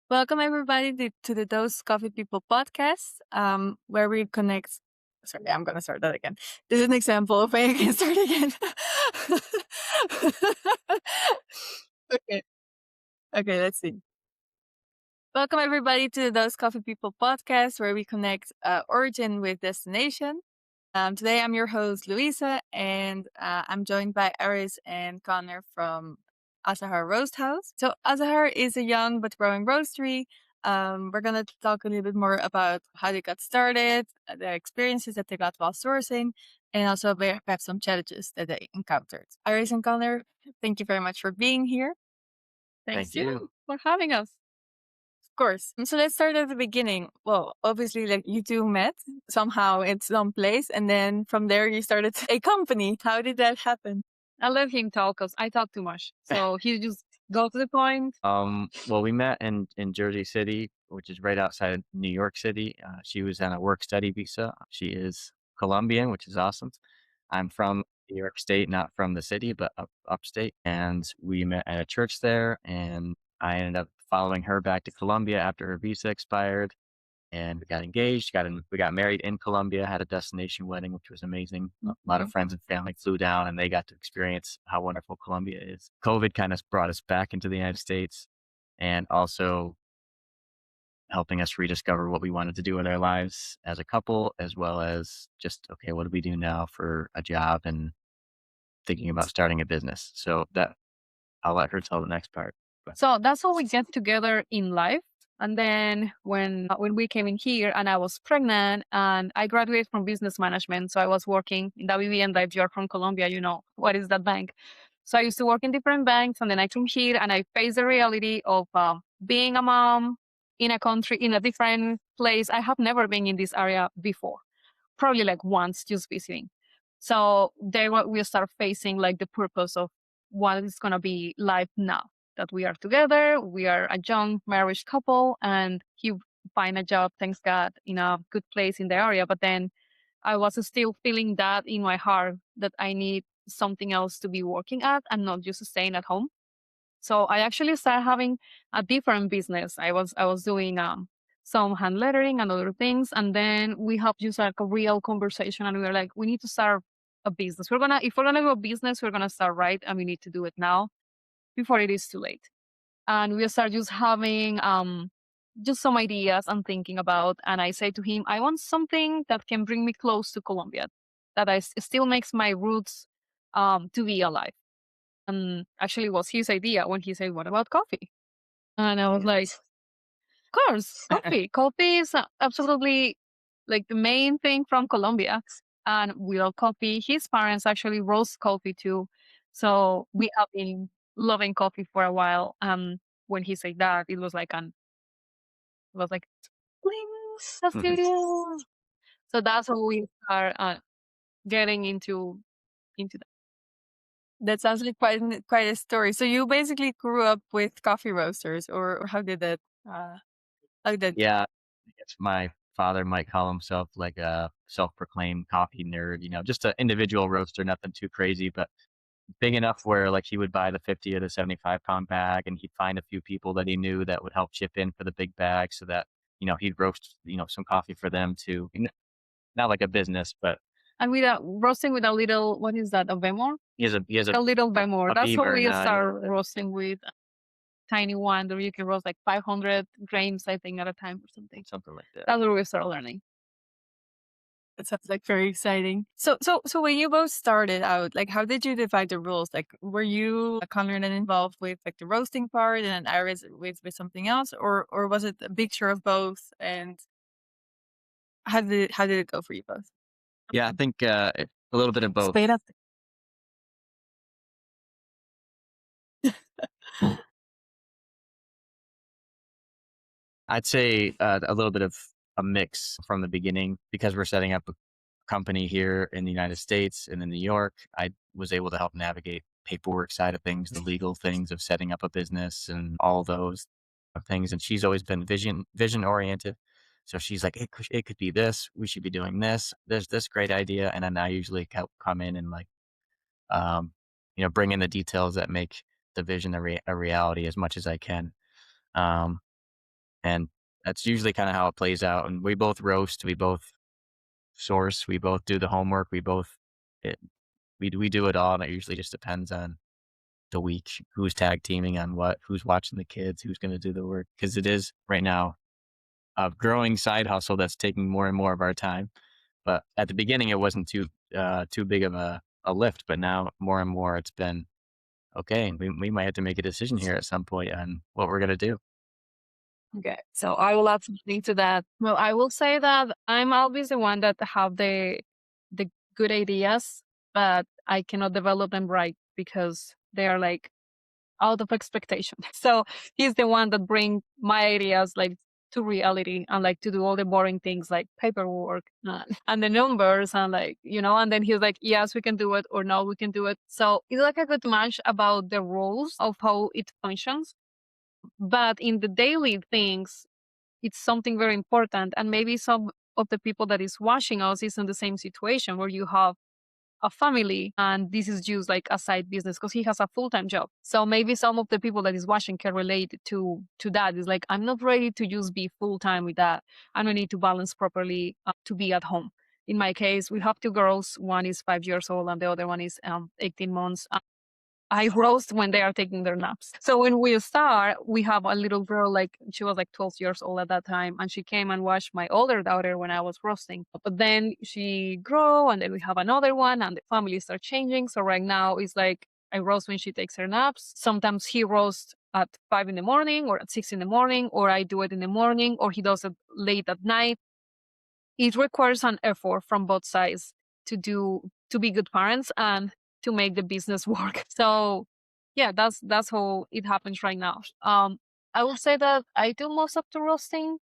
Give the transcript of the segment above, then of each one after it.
Welcome everybody to the Those Coffee People podcast, where we connect. Sorry, I'm gonna start that again. This is an example of where you can start again. Okay, okay, let's see. Welcome everybody to the Those Coffee People podcast, where we connect origin with destination. Today I'm your host Louisa, and I'm joined by Aris and Connor from Azahar Roast House. So Azahar is a young but growing roastery. We're gonna talk a little bit more about how they got started, the experiences that they got while sourcing, and also perhaps some challenges that they encountered. Aris and Connor, thank you very much for being here. Thanks Thank you. for having us. Of course. So let's start at the beginning. Well, obviously, like you two met somehow in some place, and then from there you started a company. How did that happen? I let him talk because I talk too much. So he just go to the point. Well, we met in Jersey City, which is right outside of New York City. She was on a work study visa. She is Colombian, which is awesome. I'm from New York State, not from the city, but upstate. And we met at a church there, and I ended up following her back to Colombia after her visa expired. And we got engaged, we got married in Colombia, had a destination wedding, which was amazing. A lot of friends and family flew down and they got to experience how wonderful Colombia is. COVID kind of brought us back into the United States and also helping us rediscover what we wanted to do with our lives as a couple, as well as just, okay, what do we do now for a job and thinking about starting a business. So that I'll let her tell the next part. So that's how we get together in life. And then when we came in here and I was pregnant and I graduated from business management. So I was working in WB, and if you're from Colombia, you know what is that bank. So I used to work in different banks, and then I came here and I faced the reality of being a mom in a country, in a different place. I have never been in this area before, probably like once just visiting. So there we start facing like the purpose of what is going to be life now that we are together. We are a young marriage couple, and he find a job, thanks God, in a good place in the area. But then I was still feeling that in my heart that I need something else to be working at and not just staying at home. So I actually started having a different business. I was doing some hand lettering and other things, and then we have just like a real conversation, and we were like, we need to start a business. If we're gonna go business, we're gonna start right, and we need to do it now before it is too late. And we start just having just some ideas and thinking about. And I say to him, I want something that can bring me close to Colombia, that still makes my roots to be alive. And actually, it was his idea when he said, "What about coffee?" And I was like, "Of course, coffee. Coffee is absolutely like the main thing from Colombia, and we love coffee." His parents actually roast coffee too, so we have been loving coffee for a while. When he said that, it was like, "Please, that's it." So that's how we are getting into that. That sounds like quite a story. So you basically grew up with coffee roasters, or how did that? How did that? Yeah, I guess my father might call himself like a self-proclaimed coffee nerd, just an individual roaster, nothing too crazy, but big enough where like he would buy the 50 or the 75-pound bag and he'd find a few people that he knew that would help chip in for the big bag so that, he'd roast, some coffee for them too. Not like a business, but And with roasting with a little, what is that? A Vemor? he has A little Vemor. a That's what beamer we and start roasting with. Tiny one that you can roast like 500 grams, I think, at a time or something. something like that. That's where we start learning. That sounds like very exciting. So when you both started out, like, how did you divide the roles? Like, were you Connor then involved with like the roasting part, and Iris with something else, or was it a mixture of both? And how did it go for you both? Yeah, I think a little bit of both. Spade up. I'd say a little bit of a mix from the beginning because we're setting up a company here in the United States and in New York. I was able to help navigate paperwork side of things, the legal things of setting up a business and all those things. And she's always been vision oriented. So she's like, it could be this. We should be doing this. There's this great idea. And then I usually come in and like, um, bring in the details that make the vision a reality as much as I can. Um, And that's usually kind of how it plays out. And we both roast, we both source, we both do the homework, it, we do it all. And it usually just depends on the week, who's tag teaming on what, who's watching the kids, who's going to do the work. Cause it is right now a growing side hustle that's taking more and more of our time. But at the beginning, it wasn't too big of a lift. But now more and more, it's been okay. We might have to make a decision here at some point on what we're gonna do. Okay, so I will add something to that. Well, I will say that I'm always the one that have the good ideas, but I cannot develop them right because they are like out of expectation. So he's the one that bring my ideas like to reality and like to do all the boring things like paperwork and the numbers and like, and then he's like, yes, we can do it or no, we can do it. So it's like a good match about the rules of how it functions. But in the daily things, it's something very important. And maybe some of the people that is watching us is in the same situation where you have a family and this is just like a side business because he has a full-time job. So maybe some of the people that is watching can relate to that. Is like, I'm not ready to just be full-time with that. I don't need to balance properly to be at home. In my case, we have two girls. One is 5 years old and the other one is 18 months. I roast when they are taking their naps. So when we start, we have a little girl, like she was like 12 years old at that time. And she came and watched my older daughter when I was roasting. But then she grew and then we have another one and the family start changing. So right now it's like I roast when she takes her naps. Sometimes he roasts at 5 in the morning or at 6 in the morning, or I do it in the morning, or he does it late at night. It requires an effort from both sides to be good parents and to make the business work. So yeah, that's how it happens right now. I will say that I do most of the roasting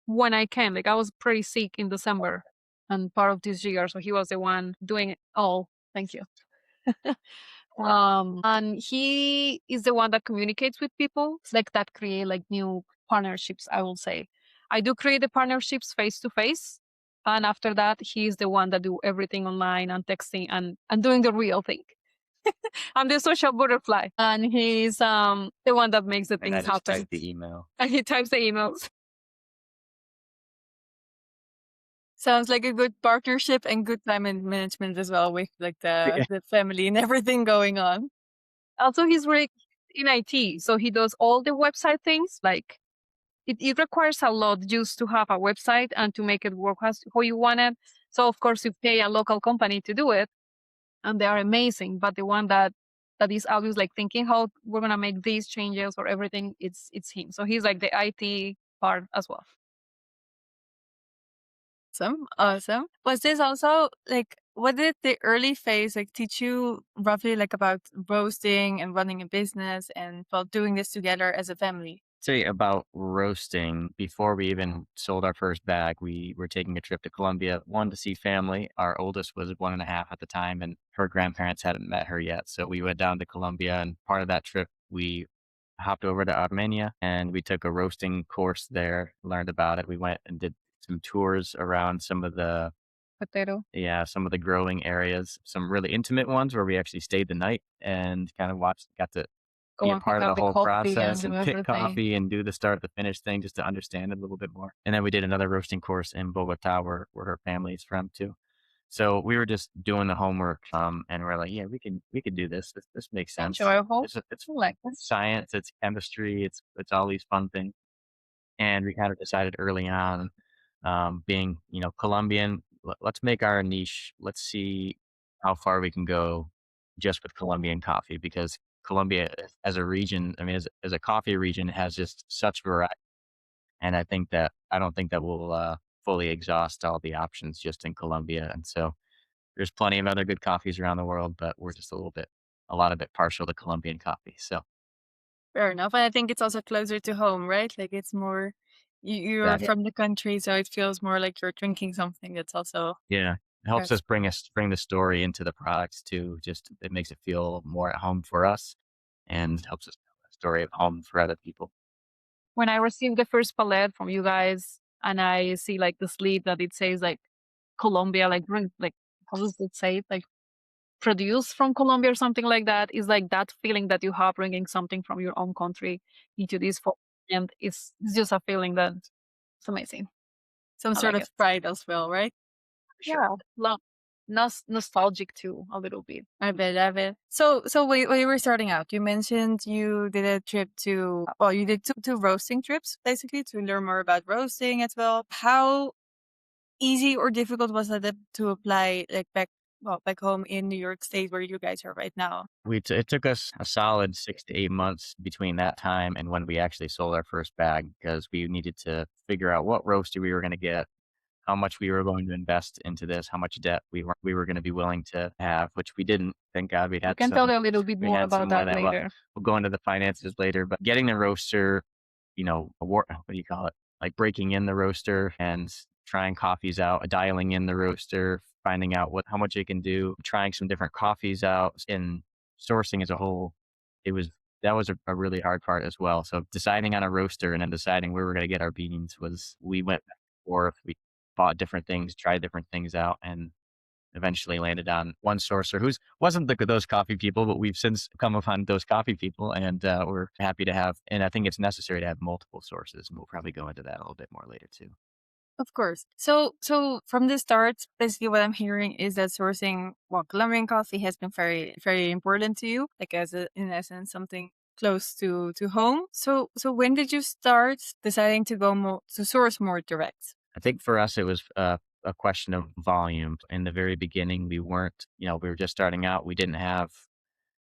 when I can. Like I was pretty sick in December and part of this year, so he was the one doing it all. Thank you. And he is the one that communicates with people, like that create like new partnerships, I will say. I do create the partnerships face to face. And after that, he's the one that do everything online and texting and doing the real thing. I'm the social butterfly. And he's the one that makes the And I things just happen. type the email. And he types the emails. Sounds like a good partnership and good time and management as well with like the family and everything going on. Also, he's really in IT. So he does all the website things. Like it requires a lot just to have a website and to make it work as how you want it. So of course you pay a local company to do it and they are amazing. But the one that is always like thinking how we're gonna make these changes or everything, it's him. So he's like the IT part as well. Awesome. Was this also like, what did the early phase like teach you roughly like about roasting and running a business and well doing this together as a family? Say about roasting, before we even sold our first bag, we were taking a trip to Colombia, one to see family. Our oldest was 1.5 at the time, and her grandparents hadn't met her yet. So we went down to Colombia, and part of that trip, we hopped over to Armenia and we took a roasting course there, learned about it. We went and did some tours around Potato. some of the growing areas, some really intimate ones where we actually stayed the night and kind of got to Go be a and pick part of up the the whole coffee and process do and pick everything. coffee and do the start to finish thing just to understand it a little bit more. And then we did another roasting course in Bogota where her family is from too. So we were just doing the homework, and we're like, yeah, we could do this. This makes sense. Enjoyable. It's Like science, it's chemistry, it's all these fun things. And we kind of decided early on, being Colombian, let's make our niche. Let's see how far we can go just with Colombian coffee, because Colombia as a region, I mean, as a coffee region, has just such variety. And I don't think that we'll fully exhaust all the options just in Colombia. And so there's plenty of other good coffees around the world, but we're just a lot of it partial to Colombian coffee. So Fair enough. And I think it's also closer to home, right? Like it's more, you're that, from the country, so it feels more like you're drinking something that's also yeah, it helps fresh. us bring the story into the products too. Just it makes it feel more at home for us and helps us tell the story of home for other people. when I received the first palette from you guys and I see like the sleeve that it says like Colombia, like how does it say it? Like produced from Colombia or something like that, is like that feeling that you have bringing something from your own country into this. and it's just a feeling that it's amazing. Some I sort like of it. pride as well, right? Sure. Yeah, love, nostalgic too, a little bit. I bet, I bet. So when you were starting out, you mentioned you did a trip to, well, you did two roasting trips, basically, to learn more about roasting as well. How easy or difficult was that to apply, like, back home in New York State, where you guys are right now? It took us a solid 6 to 8 months between that time and when we actually sold our first bag because we needed to figure out what roaster we were going to get, how much we were going to invest into this, how much debt we were going to be willing to have, which we didn't. Thank God we We had can tell you a little bit we more had about some more of that that. Well, later. we'll go into the finances later, but getting the roaster, what do you call it? Like breaking in the roaster and trying coffees out, dialing in the roaster, finding out how much it can do, trying some different coffees out, and sourcing as a whole. It was that was a really hard part as well. So deciding on a roaster and then deciding where we're going to get our beans we went back and forth. We bought different things, tried different things out, and eventually landed on one sourcer who's wasn't those coffee people, but we've since come upon those coffee people, and we're happy to have. And I think it's necessary to have multiple sources, and we'll probably go into that a little bit more later too. Of course. So from the start, basically what I'm hearing is that sourcing, well, Colombian coffee has been very, very important to you, like in essence, something close to home. So when did you start deciding to go more to source more direct? I think for us, it was a question of volume. In the very beginning, we weren't, we were just starting out.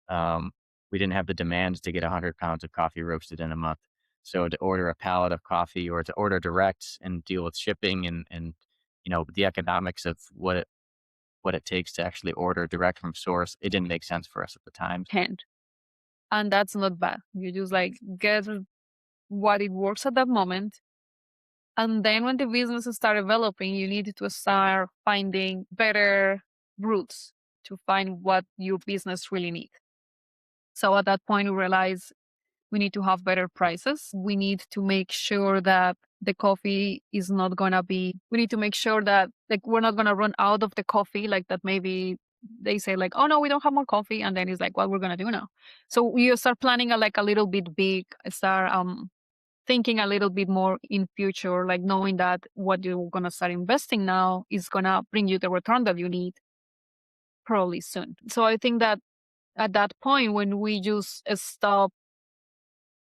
Um, we didn't have the demands to get 100 pounds of coffee roasted in a month. So to order a pallet of coffee or to order direct and deal with shipping and the economics of what it takes to actually order direct from source, it didn't make sense for us at the time. Hand. And that's not bad. You just like get what it works at that moment. And then when the business start developing, you need to start finding better routes to find what your business really need. So at that point, we realize we need to have better prices. We need to make sure that the coffee is not gonna be. We need to make sure that like we're not gonna run out of the coffee. Like that, maybe they say like, oh no, we don't have more coffee, and then it's like, what we're gonna do now? So you start planning like a little bit big. Start thinking a little bit more in future, like knowing that what you're gonna start investing now is gonna bring you the return that you need probably soon. So I think that at that point when we just stop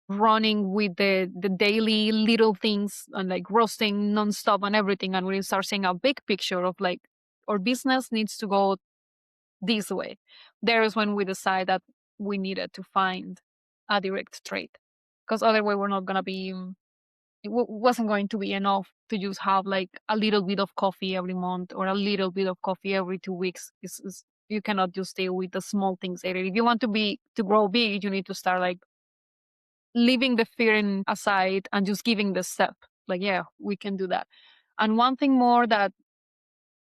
running with the daily little things and like roasting nonstop and everything, and we start seeing a big picture of like our business needs to go this way. There is when we decide that we needed to find a direct trade, because otherwise we're not gonna be. Wasn't going to be enough to just have like a little bit of coffee every month or a little bit of coffee every 2 weeks. You cannot just stay with the small things. If you want to grow big, you need to start like leaving the fear aside and just giving the step. Like, yeah, we can do that. And one thing more that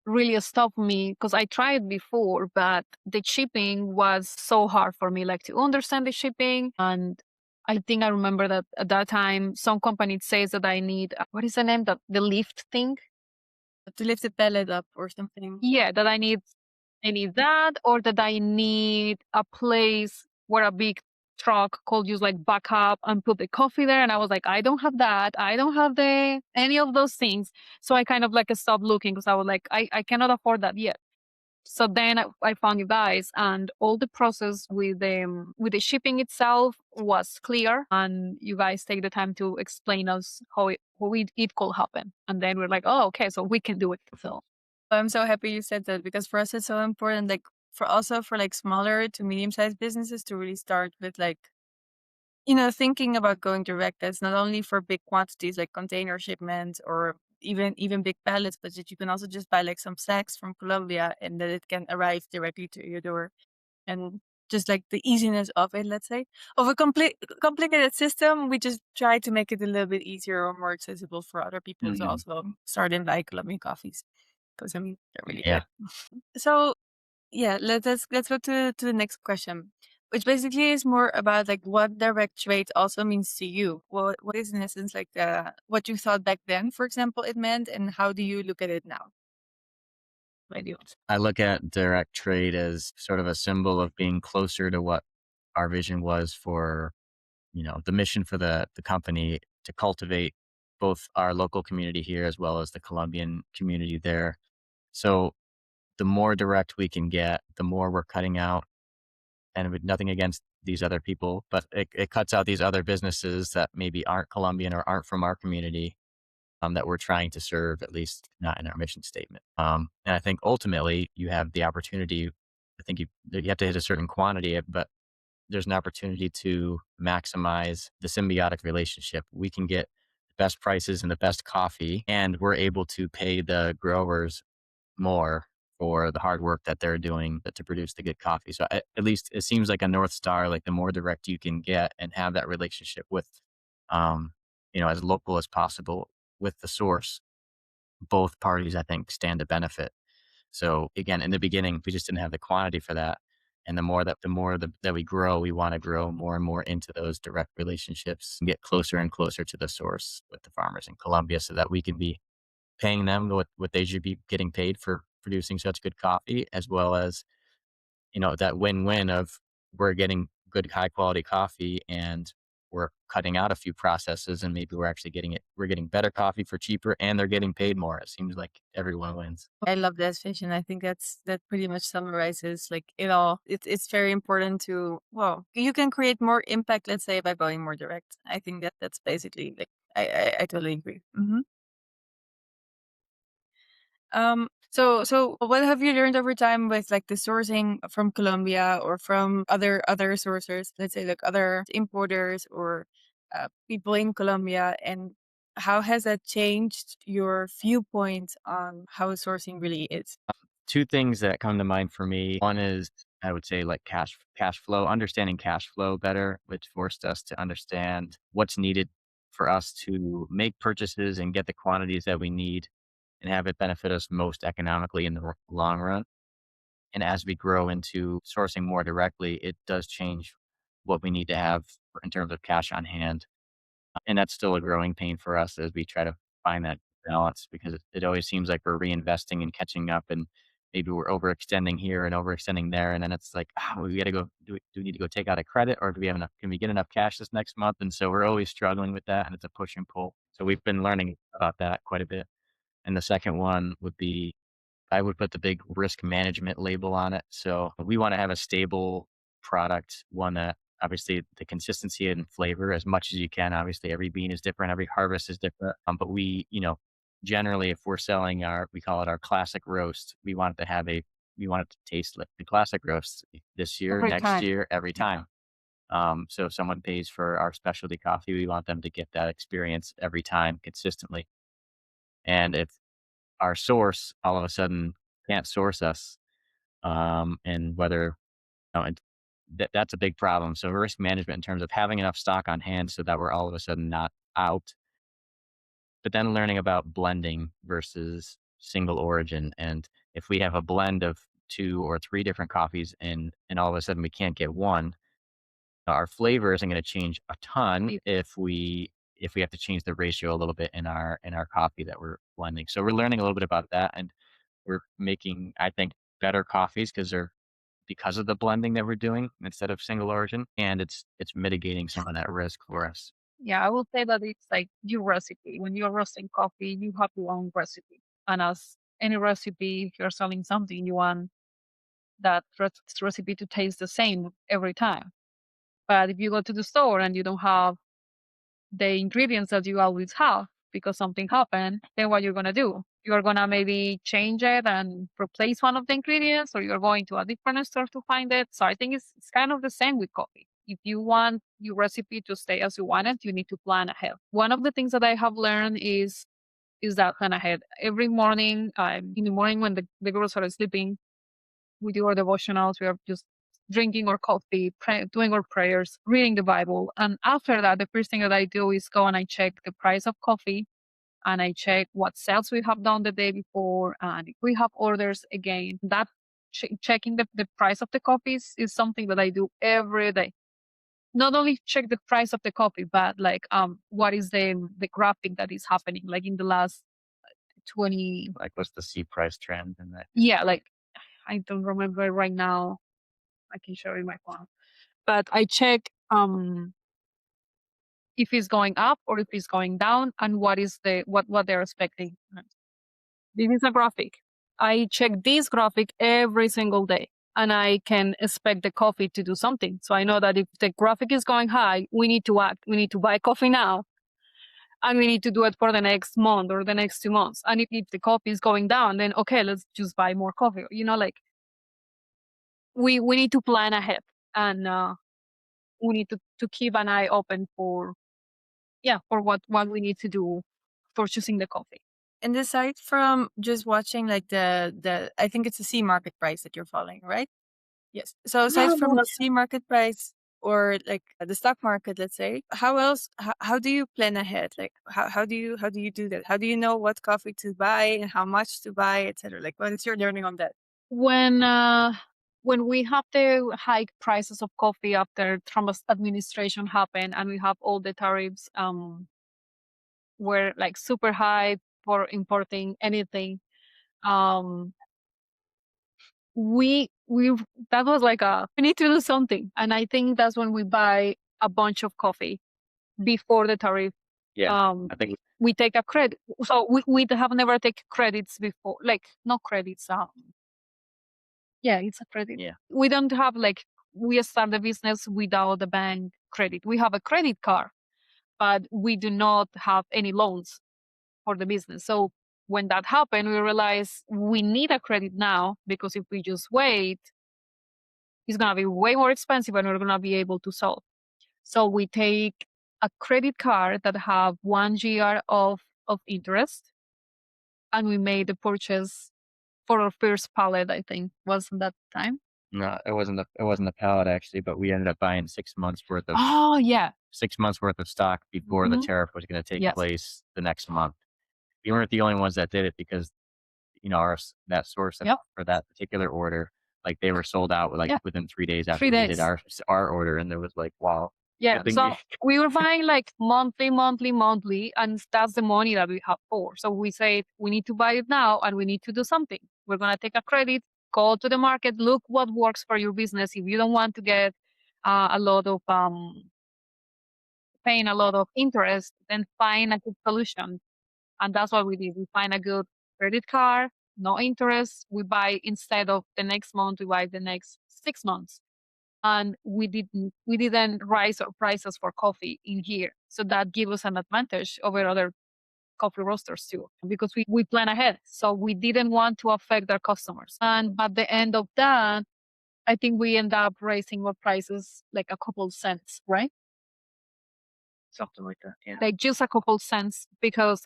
really stopped me, because I tried before, but the shipping was so hard for me, like to understand the shipping. And I think I remember that at that time, some company says that I need, what is the name? The lift thing? To lift the pallet up or something? Yeah, that I need that, or that I need a place where a big truck could just like back up and put the coffee there. And I was like, I don't have that. I don't have any of those things. So I kind of like stopped looking because I was like, I cannot afford that yet. So then I found you guys, and all the process with the shipping itself was clear, and you guys take the time to explain us it could happen, and then we're like, oh, okay, so we can do it. So I'm so happy you said that, because for us it's so important, like for like smaller to medium-sized businesses to really start with like, thinking about going direct. That's not only for big quantities like container shipments or even big pallets, but that you can also just buy like some sacks from Colombia and that it can arrive directly to your door. And just like the easiness of it, let's say, of a complicated system, we just try to make it a little bit easier or more accessible for other people to also start and buy Colombian coffees, because I mean they're really Yeah. good. So yeah, let's go to the next question, which basically is more about like what direct trade also means to you. What is in essence like what you thought back then, for example, it meant, and how do you look at it now? I look at direct trade as sort of a symbol of being closer to what our vision was for the mission for the company to cultivate both our local community here as well as the Colombian community there. So the more direct we can get, the more we're cutting out, and with nothing against these other people, but it cuts out these other businesses that maybe aren't Colombian or aren't from our community, that we're trying to serve, at least not in our mission statement. And I think ultimately you have the opportunity. I think you have to hit a certain quantity, but there's an opportunity to maximize the symbiotic relationship. We can get the best prices and the best coffee, and we're able to pay the growers more for the hard work that they're doing to produce the good coffee. So at least it seems like a North Star, like the more direct you can get and have that relationship with, um, as local as possible with the source, both parties, I think, stand to benefit. So again, in the beginning, we just didn't have the quantity for that. And the more that we grow, we want to grow more and more into those direct relationships and get closer and closer to the source with the farmers in Colombia so that we can be paying them what they should be getting paid for producing such good coffee, as well as, that win-win of we're getting good high quality coffee and we're cutting out a few processes and maybe we're getting better coffee for cheaper and they're getting paid more. It seems like everyone wins. I love that vision. I think that pretty much summarizes like it all. It's very important to, well, you can create more impact, let's say, by going more direct. I think that's basically like I totally agree. So what have you learned over time with like the sourcing from Colombia or from other sources, let's say like other importers or people in Colombia, and how has that changed your viewpoint on how sourcing really is? Two things that come to mind for me. One is, I would say, like cash flow, understanding cash flow better, which forced us to understand what's needed for us to make purchases and get the quantities that we need and have it benefit us most economically in the long run. And as we grow into sourcing more directly, it does change what we need to have in terms of cash on hand. And that's still a growing pain for us as we try to find that balance because it always seems like we're reinvesting and catching up and maybe we're overextending here and overextending there. And then it's like, we got to go, do we need to go take out a credit or do we have enough, can we get enough cash this next month? And so we're always struggling with that and it's a push and pull. So we've been learning about that quite a bit. And the second one would be I would put the big risk management label on it. So we want to have a stable product, one that obviously the consistency and flavor as much as you can. Obviously, every bean is different, every harvest is different. But generally, if we're selling we call it our classic roast, we want it to taste like the classic roast this year, Every next time. year, every time. So if someone pays for our specialty coffee, we want them to get that experience every time consistently. And if our source all of a sudden can't source us, and whether and that's a big problem. So risk management in terms of having enough stock on hand so that we're all of a sudden not out, but then learning about blending versus single origin. And if we have a blend of two or three different coffees and all of a sudden we can't get one, our flavor isn't going to change a ton if we have to change the ratio a little bit in our coffee that we're blending. So we're learning a little bit about that and we're making, I think, better coffees because of the blending that we're doing instead of single origin, and it's mitigating some of that risk for us. Yeah, I will say that it's like your recipe. When you're roasting coffee, you have your own recipe. And as any recipe, if you're selling something, you want that recipe to taste the same every time. But if you go to the store and you don't have the ingredients that you always have because something happened, then what you're gonna do? You're gonna maybe change it and replace one of the ingredients, or you're going to a different store to find it. So I think it's kind of the same with coffee. If you want your recipe to stay as you want it, you need to plan ahead. One of the things that I have learned is that plan ahead. Every morning, in the morning when the girls are sleeping, we do our devotionals. We are just drinking our coffee, doing our prayers, reading the Bible. And after that, the first thing that I do is go and I check the price of coffee and I check what sales we have done the day before. And if we have orders again, that checking the price of the coffees is something that I do every day. Not only check the price of the coffee, but like what is the graphic that is happening, like in the last 20. Like, what's the C price trend and that? Yeah, like I don't remember right now. I can show you my phone. But I check if it's going up or if it's going down, and what is what they're expecting. This is a graphic. I check this graphic every single day, and I can expect the coffee to do something. So I know that if the graphic is going high, we need to act. We need to buy coffee now, and we need to do it for the next month or the next 2 months. And if the coffee is going down, then okay, let's just buy more coffee. Like we need to plan ahead, and we need to keep an eye open for what we need to do for choosing the coffee. And aside from just watching like the I think it's the C market price that you're following, right? Yes. So aside from the C market price or like the stock market, let's say, how else? How do you plan ahead? Like how do you do that? How do you know what coffee to buy and how much to buy, etc.? Like what is your learning on that? When we have the high prices of coffee after Trump's administration happened, and we have all the tariffs were like super high for importing anything, we that was like we need to do something, and I think that's when we buy a bunch of coffee before the tariff. I think we take a credit. So we have never taken credits before, like not credits. Yeah, it's a credit. Yeah. We don't have we start the business without the bank credit. We have a credit card, but we do not have any loans for the business. So when that happened, we realized we need a credit now, because if we just wait, it's going to be way more expensive and we're going to be able to sell. So we take a credit card that have 1 year of interest, and we made the purchase for our first pallet, I think, wasn't that time? No, it wasn't a pallet actually, but we ended up buying 6 months worth of 6 months worth of stock before the tariff was going to take place the next month. We weren't the only ones that did it, because that source for that particular order, like they were sold out within 3 days after we did our order, and there was like, wow. Yeah, so we were buying like monthly, and that's the money that we have for. So we say we need to buy it now, and we need to do something. We're gonna take a credit, go to the market, look what works for your business. If you don't want to get a lot of paying a lot of interest, then find a good solution. And that's what we did. We find a good credit card, no interest. We buy, instead of the next month, we buy the next 6 months. And we didn't raise our prices for coffee in here. So that gives us an advantage over other coffee roasters too, because we plan ahead. So we didn't want to affect our customers. And at the end of that, I think we end up raising our prices like a couple cents, right? Something like that. Yeah. Like just a couple cents, because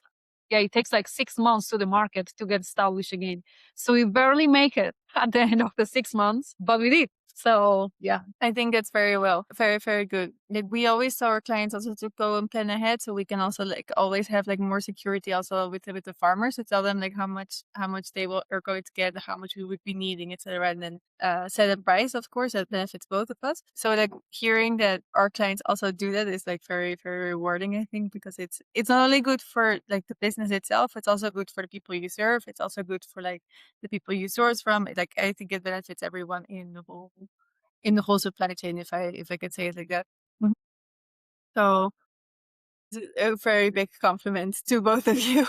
it takes like 6 months to the market to get established again. So we barely make it at the end of the 6 months, but we did. So yeah, I think that's very well, very, very good. Like we always tell our clients also to go and plan ahead, so we can also like always have like more security also with the farmers, to tell them like how much they are going to get, how much we would be needing, etc. And then set a price, of course, that benefits both of us. So like hearing that our clients also do that is like very, very rewarding, I think, because it's not only good for like the business itself, it's also good for the people you serve. It's also good for like the people you source from. Like I think it benefits everyone in the whole supply chain, if I could say it like that. So it's a very big compliment to both of you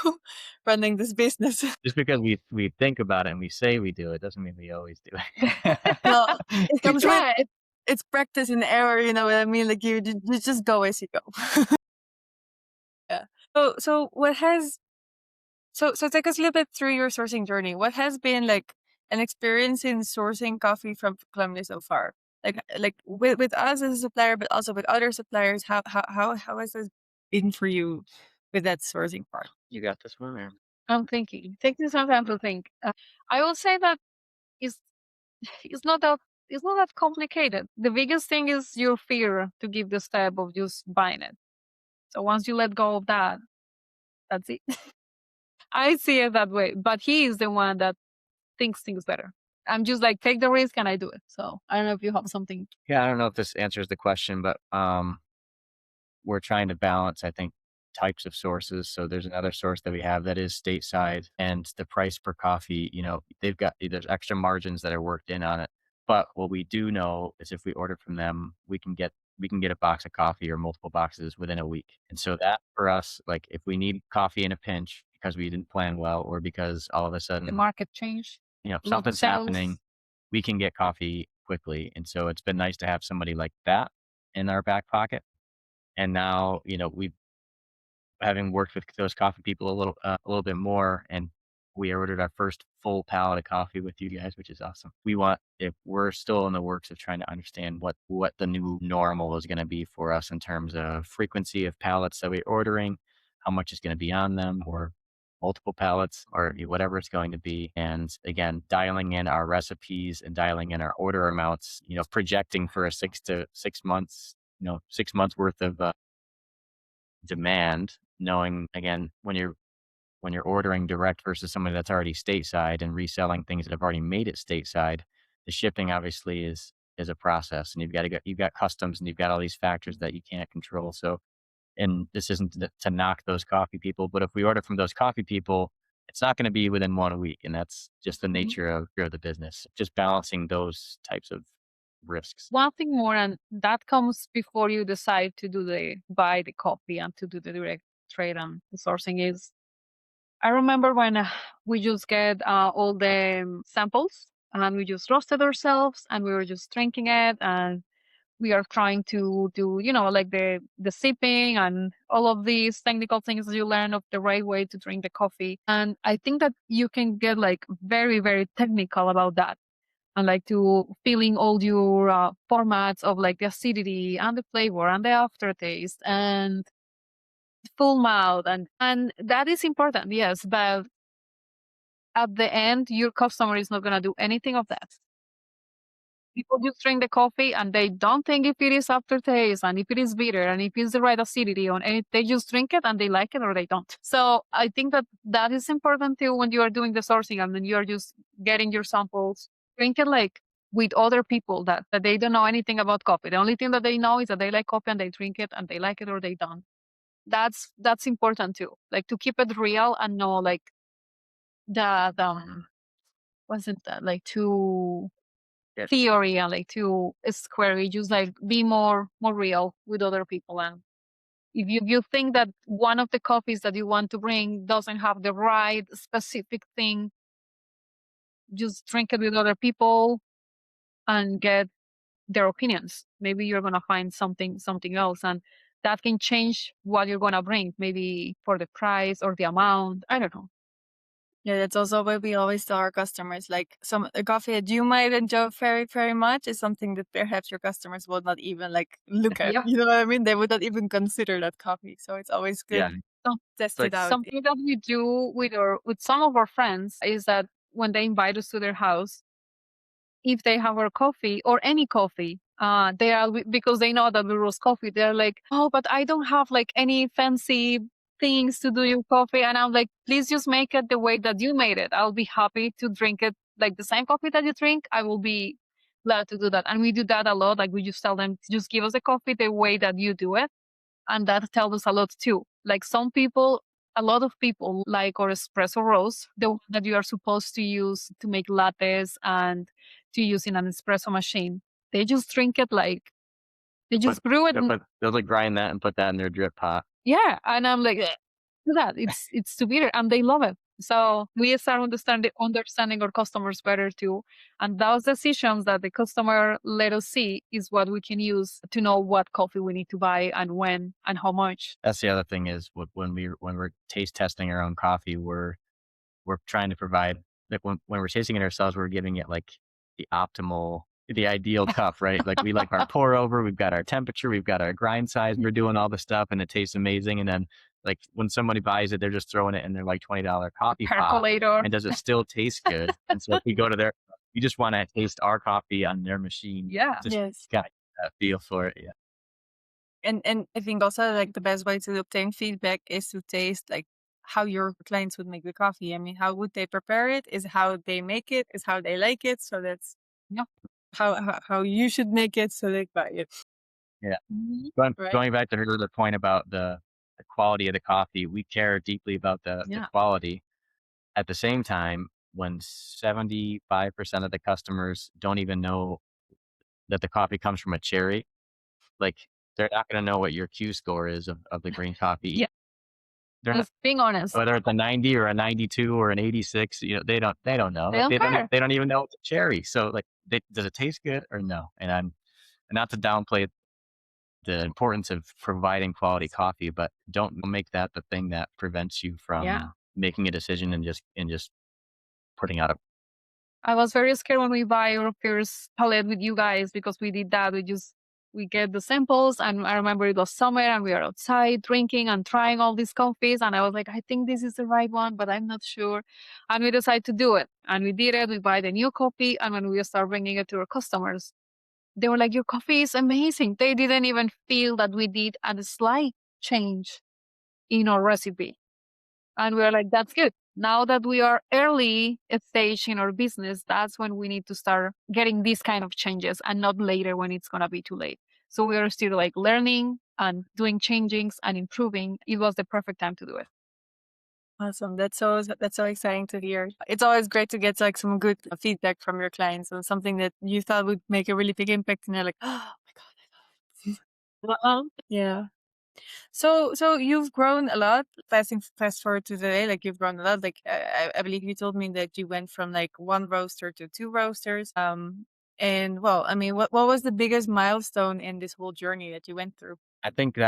running this business. Just because we think about it and we say we do it doesn't mean we always do it. Well, it comes with it's practice and error, you know what I mean? Like you just go as you go. Yeah. So what has so take us a little bit through your sourcing journey. What has been like an experience in sourcing coffee from Colombia so far? Like with us as a supplier, but also with other suppliers, how has this been for you with that sourcing part? You got this one, man. I'm thinking. Taking some time to think. I will say that it's not that complicated. The biggest thing is your fear to give the step of just buying it. So once you let go of that, that's it. I see it that way. But he is the one that thinks things better. I'm just like, take the risk and I do it. So I don't know if you have something. Yeah, I don't know if this answers the question, but we're trying to balance, I think, types of sources. So there's another source that we have that is stateside, and the price per coffee, there's extra margins that are worked in on it. But what we do know is if we order from them, we can get we can get a box of coffee or multiple boxes within a week. And so that for us, like if we need coffee in a pinch because we didn't plan well or because all of a The sudden, market change, something's sales. happening, we can get coffee quickly. And so it's been nice to have somebody like that in our back pocket. And now, we've having worked with those coffee people a little bit more, and we ordered our first full pallet of coffee with you guys, which is awesome. If we're still in the works of trying to understand what the new normal is going to be for us in terms of frequency of pallets that we're ordering, how much is going to be on them, or multiple pallets, or whatever it's going to be. And again, dialing in our recipes and dialing in our order amounts, projecting for a 6 months, 6 months worth of demand, knowing again when you're ordering direct versus somebody that's already stateside and reselling things that have already made it stateside, the shipping obviously is a process, and you've got customs and you've got all these factors that you can't control. So, and this isn't to knock those coffee people, but if we order from those coffee people, it's not going to be within 1 week, and that's just the nature of the business. Just balancing those types of risks. One thing more, and that comes before you decide to buy the coffee and to do the direct trade and the sourcing is. I remember when we just get all the samples and we just roasted ourselves and we were just drinking it and we are trying to do, like the sipping and all of these technical things that you learn of the right way to drink the coffee. And I think that you can get like very, very technical about that and like to feeling all your formats of like the acidity and the flavor and the aftertaste and full mouth and that is important, yes, but at the end your customer is not going to do anything of that. People just drink the coffee and they don't think if it is aftertaste and if it is bitter and if it's the right acidity on it. They just drink it and they like it or they don't. So I think that is important too when you are doing the sourcing and then you are just getting your samples. Drink it like with other people that they don't know anything about coffee. The only thing that they know is that they like coffee and they drink it and they like it or they don't. That's important too. Like to keep it real and know like that wasn't that like too theory and like too square. Just like be more real with other people. And if you think that one of the coffees that you want to bring doesn't have the right specific thing, just drink it with other people and get their opinions. Maybe you're gonna find something else, and that can change what you're gonna bring. Maybe for the price or the amount. I don't know. Yeah, that's also what we always tell our customers. Like a coffee that you might enjoy very, very much is something that perhaps your customers will not even like look at. Yeah. You know what I mean? They would not even consider that coffee. So it's always good Yeah. to test it out. Something that we do with some of our friends is that when they invite us to their house, if they have our coffee or any coffee, they are because they know that we roast coffee. They're like, oh, but I don't have like any fancy things to do your coffee, and I'm like, please just make it the way that you made it. I'll be happy to drink it like the same coffee that you drink. I will be glad to do that, and we do that a lot. Like we just tell them, just give us a coffee the way that you do it, and that tells us a lot too. Like a lot of people like our espresso roast, the one that you are supposed to use to make lattes and to use in an espresso machine. They just drink it like they just brew it. But they'll like grind that and put that in their drip pot. Yeah, and I'm like, do that. It's too bitter, and they love it. So we start understanding our customers better too, and those decisions that the customer let us see is what we can use to know what coffee we need to buy and when and how much. That's the other thing is when we're taste testing our own coffee, we're trying to provide like when we're tasting it ourselves, we're giving it like the ideal cup, right? Like we like our pour over, we've got our temperature, we've got our grind size, we're doing all the stuff and it tastes amazing. And then like when somebody buys it, they're just throwing it in their like $20 coffee pot. Percolator. And does it still taste good? And so if we go to we just want to taste our coffee on their machine. Yeah. Just Yes. got that feel for it. Yeah. And I think also like the best way to obtain feedback is to taste like how your clients would make the coffee. I mean, how would they prepare it? Is how they make it? Is how they like it? So that's how you should make it so they buy it. Yeah. Mhm. Going back to her other point about the quality of the coffee, we care deeply about the quality. At the same time, when 75% of the customers don't even know that the coffee comes from a cherry, like they're not going to know what your Q score is of the green coffee. Yeah. They're not, Just being honest. whether it's a 90 or a 92 or an 86, they don't know. They Like, don't care. they don't even know it's a cherry. So like, does it taste good or no? And not to downplay the importance of providing quality coffee, but don't make that the thing that prevents you Yeah. from making a decision and just putting out a. I was very scared when we buy our first palette with you guys because we did that. We get the samples, and I remember it was summer and we were outside drinking and trying all these coffees, and I was like, I think this is the right one, but I'm not sure. And we decided to do it, and we did it. We buy the new coffee, and when we start bringing it to our customers, they were like, "Your coffee is amazing." They didn't even feel that we did a slight change in our recipe. And we are like, that's good. Now that we are early stage in our business, that's when we need to start getting these kind of changes and not later when it's going to be too late. So we are still like learning and doing changings and improving. It was the perfect time to do it. Awesome. That's so exciting to hear. It's always great to get like some good feedback from your clients on something that you thought would make a really big impact, and they're like, "Oh my god, I love it." Yeah. So you've grown a lot. Fast forward to today, like you've grown a lot. Like I believe you told me that you went from like one roaster to two roasters. And well, I mean, what was the biggest milestone in this whole journey that you went through? I think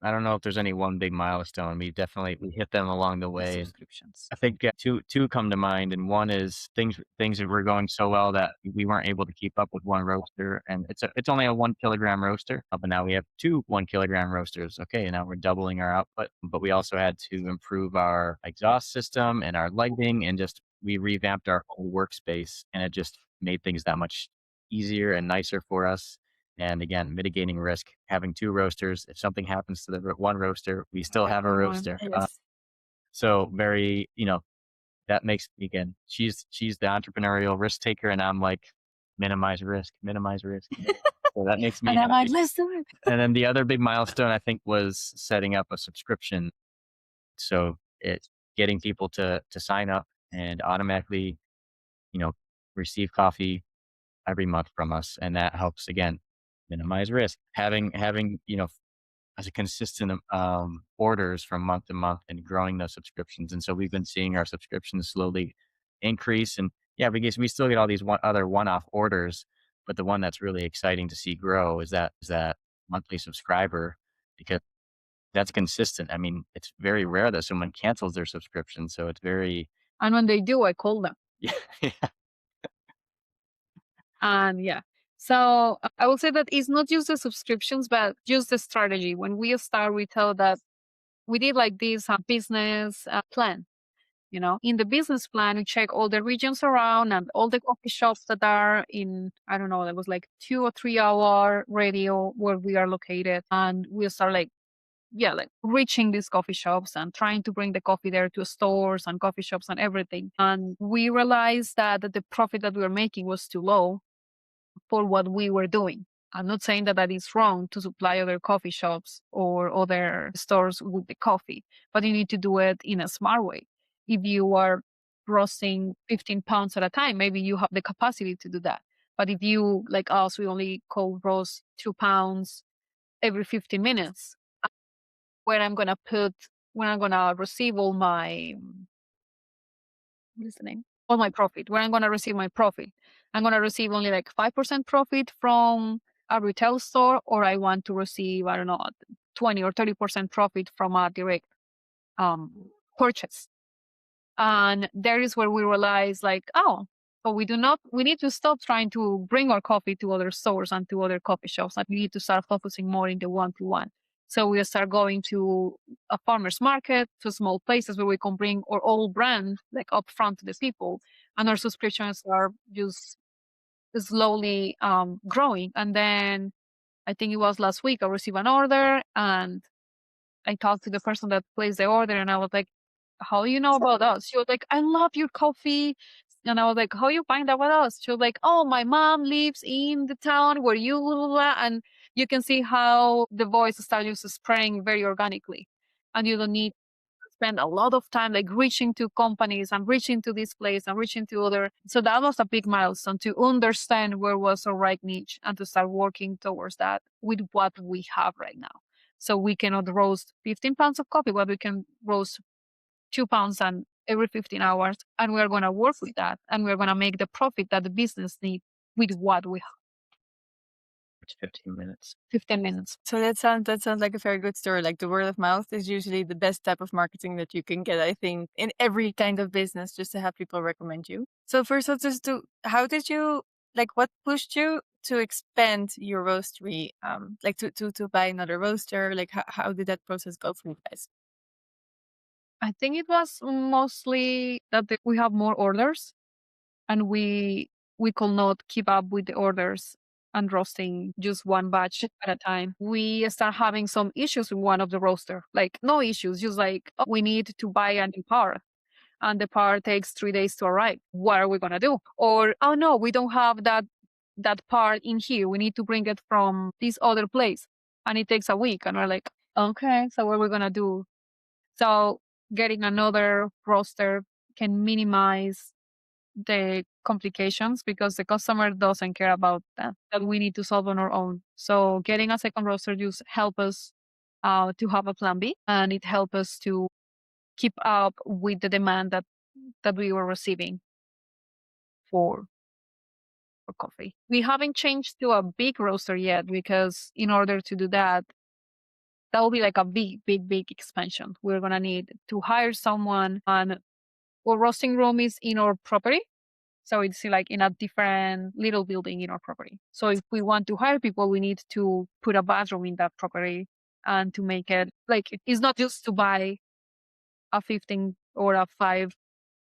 I don't know if there's any one big milestone. We hit them along the way. Subscriptions. I think two come to mind, and one is things that were going so well that we weren't able to keep up with one roaster, and it's only a 1 kilogram roaster, but now we have two 1 kilogram roasters. Okay, now we're doubling our output, but we also had to improve our exhaust system and our lighting, and just we revamped our whole workspace, and it just made things that much easier and nicer for us. And again, mitigating risk, having two roasters. If something happens to the one roaster, we still have a One. roaster. Yes. So very, that makes me, again, she's the entrepreneurial risk taker, and I'm like, minimize risk, minimize risk. So that makes me And I'm like, happy. let's do it. And then the other big milestone, I think, was setting up a subscription. So it's getting people to sign up and automatically, receive coffee every month from us. And that helps, again, minimize risk. Having, as a consistent orders from month to month and growing those subscriptions. And so we've been seeing our subscriptions slowly increase. And yeah, because we still get all these other one-off orders, but the one that's really exciting to see grow is that monthly subscriber, because that's consistent. I mean, it's very rare that someone cancels their subscription. So it's very, And when they do, I call them. yeah. And yeah. So I will say that it's not just the subscriptions, but just the strategy. When we start, we tell that we did like this business plan. In the business plan, we check all the regions around and all the coffee shops that are in, I don't know, that was like 2 or 3 hour radio where we are located. And we start like reaching these coffee shops and trying to bring the coffee there to stores and coffee shops and everything. And we realized that the profit that we were making was too low for what we were doing. I'm not saying that that is wrong to supply other coffee shops or other stores with the coffee, but you need to do it in a smart way. If you are roasting 15 pounds at a time, maybe you have the capacity to do that. But if you, like us, we only cold roast 2 pounds every 15 minutes, when I'm going to receive all my, what is the name? All my profit, where I'm going to receive my profit. I'm going to receive only like 5% profit from a retail store, or I want to receive, I don't know, 20 or 30% profit from a direct purchase. And there is where we realize like, oh, but we need to stop trying to bring our coffee to other stores and to other coffee shops. And we need to start focusing more in the one-to-one. So we start going to a farmer's market, to small places where we can bring our old brand like up front to the people. And our subscriptions are just slowly growing. And then I think it was last week, I received an order and I talked to the person that placed the order and I was like, how you know about us? She was like, I love your coffee. And I was like, how you find out about us? She was like, oh, my mom lives in the town where you blah, blah, blah. And you can see how the voice starts just spreading very organically. And you don't need spent a lot of time like reaching to companies and reaching to this place and reaching to other. So that was a big milestone to understand where was our right niche and to start working towards that with what we have right now. So we cannot roast 15 pounds of coffee, but we can roast 2 pounds and every 15 hours. And we're going to work with that. And we're going to make the profit that the business needs with what we have. It's 15 minutes. 15 minutes. So that sounds like a very good story. Like the word of mouth is usually the best type of marketing that you can get, I think, in every kind of business, just to have people recommend you. So first, how did you, like, what pushed you to expand your roastery, like to buy another roaster? Like, how did that process go for you guys? I think it was mostly that we have more orders and we could not keep up with the orders and roasting just one batch at a time. We start having some issues with one of the roaster, like no issues, just like, oh, we need to buy a new part and the part takes 3 days to arrive. What are we going to do? Or, oh no, we don't have that part in here. We need to bring it from this other place and it takes a week. And we're like, okay, so what are we going to do? So getting another roaster can minimize the complications because the customer doesn't care about that we need to solve on our own. So getting a second roaster just help us to have a plan B, and it help us to keep up with the demand that we were receiving for coffee. We haven't changed to a big roaster yet because in order to do that will be like a big expansion. We're gonna need to hire someone, and our roasting room is in our property. So it's like in a different little building in our property. So if we want to hire people, we need to put a bathroom in that property and to make it like, it's not just to buy a 15 or a 5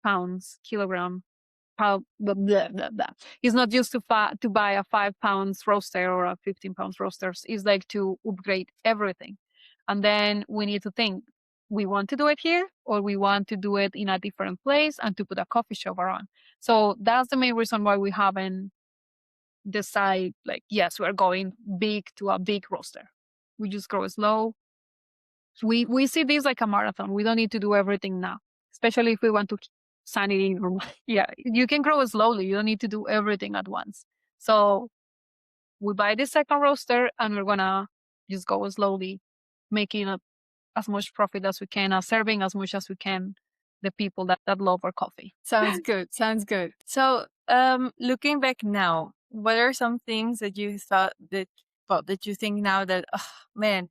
pounds kilogram. Blah, blah, blah, blah. It's not just to buy a 5 pounds roaster or a 15 pounds roasters. It's like to upgrade everything. And then we need to think, we want to do it here or we want to do it in a different place and to put a coffee shop around. So that's the main reason why we haven't decided like, yes, we're going big to a big roaster. We just grow slow. We see this like a marathon. We don't need to do everything now, especially if we want to keep sanity normal. Yeah, you can grow slowly. You don't need to do everything at once. So we buy the second roaster and we're gonna just go slowly, making as much profit as we can, serving as much as we can the people that love our coffee. Sounds good. Sounds good. So, looking back now, what are some things that you thought that you think now that, oh, man,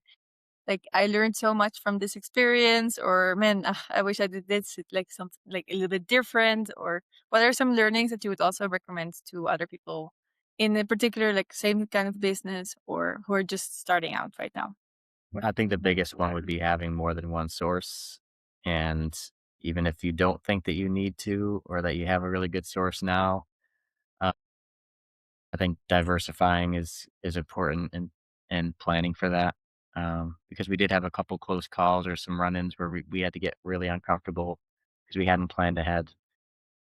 like I learned so much from this experience, or man, I wish I did this like something like a little bit different, or what are some learnings that you would also recommend to other people in a particular like same kind of business or who are just starting out right now? I think the biggest one would be having more than one source. And even if you don't think that you need to, or that you have a really good source now, uh, I think diversifying is important and planning for that. Because we did have a couple close calls or some run-ins where we had to get really uncomfortable because we hadn't planned ahead.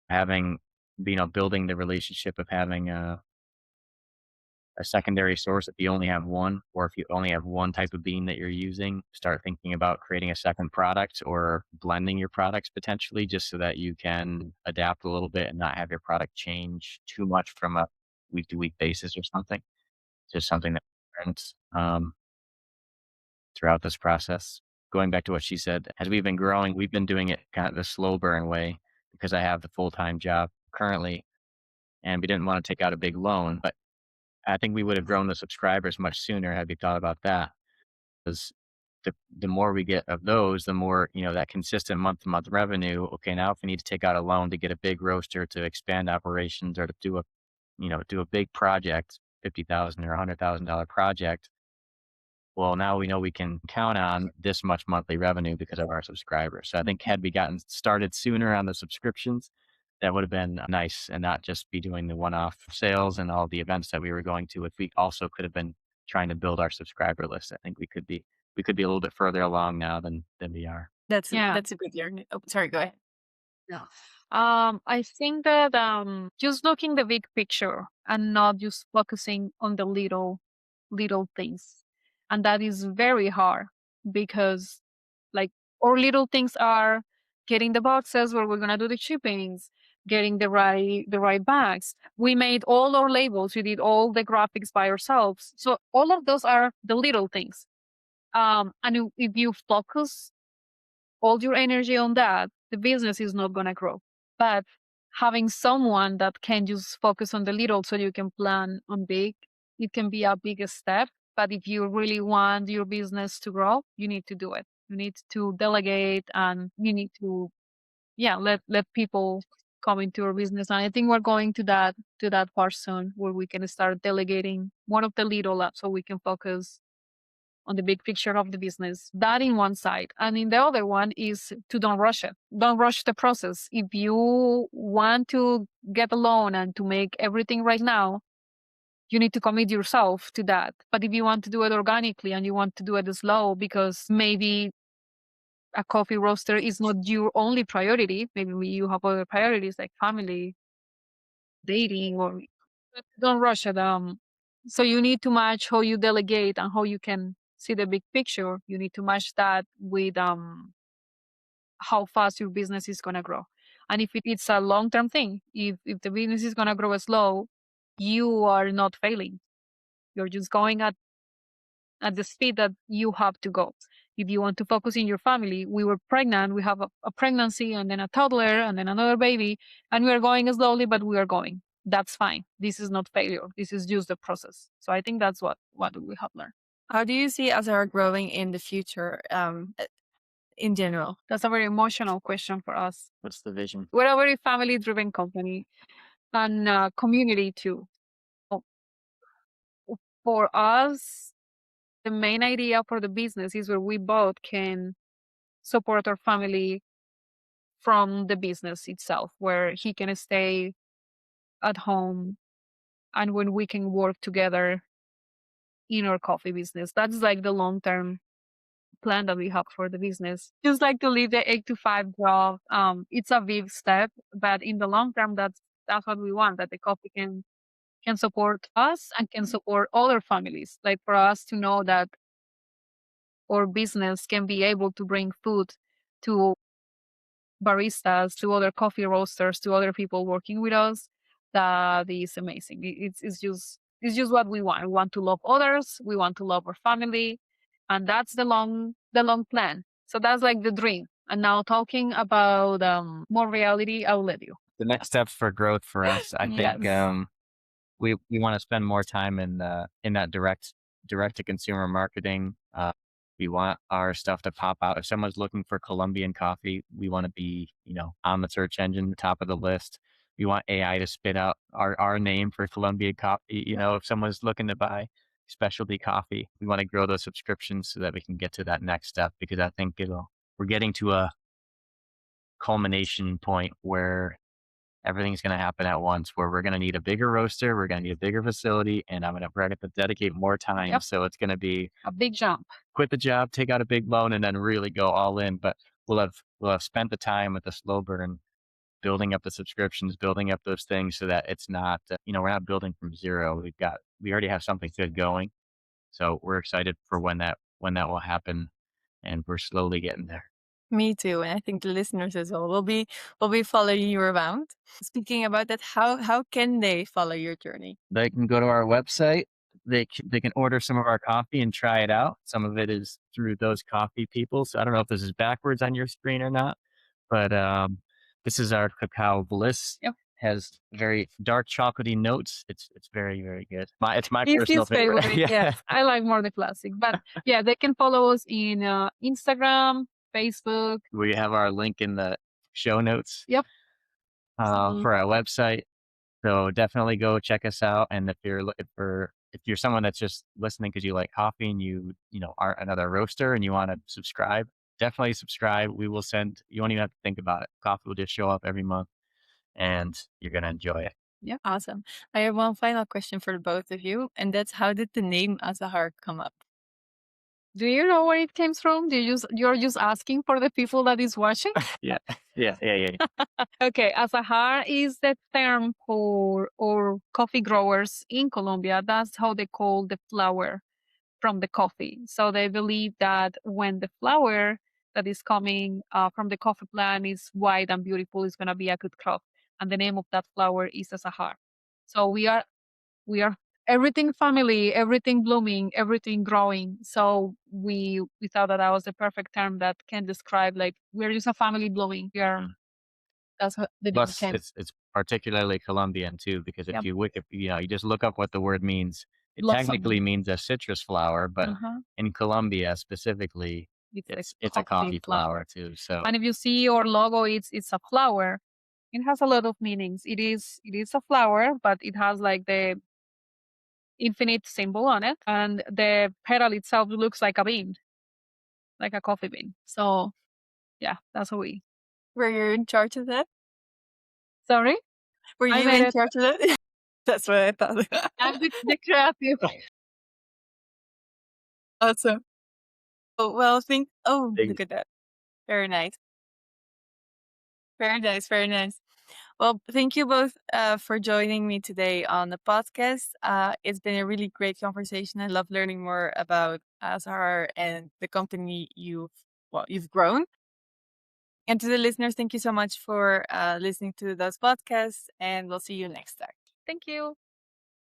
Having, building the relationship of having a secondary source if you only have one, or if you only have one type of bean that you're using, start thinking about creating a second product or blending your products potentially just so that you can adapt a little bit and not have your product change too much from a week to week basis or something. Just something that we learned throughout this process. Going back to what she said, as we've been growing, we've been doing it kind of the slow burn way because I have the full time job currently and we didn't want to take out a big loan. But I think we would have grown the subscribers much sooner had we thought about that. Because the more we get of those, the more, that consistent month to month revenue. Okay, now if we need to take out a loan to get a big roaster to expand operations or to do a big project, 50,000 or $100,000 project, well, now we know we can count on this much monthly revenue because of our subscribers. So I think had we gotten started sooner on the subscriptions, that would have been nice and not just be doing the one-off sales and all the events that we were going to. If we also could have been trying to build our subscriber list, I think we could be a little bit further along now than we are. Yeah. That's a good learning. Oh, sorry, go ahead. Yeah. I think that just looking the big picture and not just focusing on the little things, and that is very hard because, like, Or little things are getting the boxes where we're gonna do the shippings, getting the right bags. We made all our labels. We did all the graphics by ourselves. So all of those are the little things. And if you focus all your energy on that, the business is not gonna grow. But having someone that can just focus on the little so you can plan on big, it can be a big step. But if you really want your business to grow, you need to do it. You need to delegate and you need to, yeah, let people come into your business. And I think we're going to that part soon where we can start delegating one of the little so we can focus on the big picture of the business. That in one side. And in the other one is to don't rush it. Don't rush the process. If you want to get a loan and to make everything right now, you need to commit yourself to that. But if you want to do it organically and you want to do it slow because maybe a coffee roaster is not your only priority, maybe you have other priorities like family, dating, or don't rush it. So you need to match how you delegate and how you can see the big picture. You need to match that with how fast your business is gonna grow. And if it's a long term thing, if the business is gonna grow slow, you are not failing. You're just going at the speed that you have to go. If you want to focus in your family, we were pregnant, we have a pregnancy and then a toddler and then another baby, and we are going slowly, but we are going. That's fine. This is not failure. This is just the process. So I think that's what we have learned. How do you see Azahar growing in the future in general? That's a very emotional question for us. What's the vision? We're a very family driven company and community too. For us, the main idea for the business is where we both can support our family from the business itself, where he can stay at home and when we can work together in our coffee business. That's like the long term plan that we have for the business. Just like to leave the 8 to 5 job. It's a big step, but in the long term, that's what we want, that the coffee can support us and can support other families. Like for us to know that our business can be able to bring food to baristas, to other coffee roasters, to other people working with us, that is amazing. It's just what we want. We want to love others. We want to love our family, and that's the long plan. So that's like the dream. And now talking about more reality, I'll let you. The next steps for growth for us, I think, Yes. we want to spend more time in that direct to consumer marketing. We want our stuff to pop out. If someone's looking for Colombian coffee, we want to be, on the search engine, the top of the list. We want AI to spit out our name for Colombian coffee. If someone's looking to buy specialty coffee, we want to grow those subscriptions so that we can get to that next step, because I think we're getting to a culmination point where everything's going to happen at once, where we're going to need a bigger roaster, we're going to need a bigger facility, and we're going to have to dedicate more time. Yep. So it's going to be A big jump. Quit the job, take out a big loan, and then really go all in. But we'll have spent the time with the slow burn, building up the subscriptions, building up those things, so that it's not, we're not building from zero. We already have something good going. So we're excited for when that will happen, and we're slowly getting there. Me too, and I think the listeners as well will be following you around. Speaking about that, how can they follow your journey? They can go to our website. They can order some of our coffee and try it out. Some of it is through those coffee people. So I don't know if this is backwards on your screen or not, but this is our cacao bliss. Yep. Has very dark chocolatey notes. It's very, very good. It's my It's personal his favorite. favorite. Yeah, I like more the classic. But yeah, they can follow us in Instagram, Facebook. We have our link in the show notes. Yep. For our website. So definitely go check us out. And if you're someone that's just listening because you like coffee and you aren't another roaster and you want to subscribe, definitely subscribe. You won't even have to think about it. Coffee will just show up every month and you're going to enjoy it. Yeah, awesome. I have one final question for both of you, and that's, how did the name Azahar come up? Do you know where it came from? You're just asking for the people that is watching? Yeah. Okay, Azahar is the term for or coffee growers in Colombia. That's how they call the flower from the coffee. So they believe that when the flower that is coming from the coffee plant is white and beautiful, is going to be a good crop. And the name of that flower is Azahar. So we are everything family, everything blooming, everything growing. So we thought that was the perfect term that can describe, like, we're just a family blooming. We are. Mm. That's how the name Plus, came. it's particularly Colombian too, because if Yep. you just look up what the word means, it Blossom. technically means a citrus flower, but Uh-huh. in Colombia specifically, It's it's a coffee flower too. So And if you see our logo, it's a flower. It has a lot of meanings. It is a flower, but it has like the infinite symbol on it, and the petal itself looks like a bean, like a coffee bean. So yeah, that's how we. Were you in charge of that? Sorry, Were I you made in it. charge of that? That's what I thought. I'm the creative. Awesome. Oh, well, big look at that. Very nice. Very nice. Very nice. Well, thank you both for joining me today on the podcast. It's been a really great conversation. I love learning more about Azahar and the company you've grown. And to the listeners, thank you so much for listening to those podcasts, and we'll see you next time. Thank you.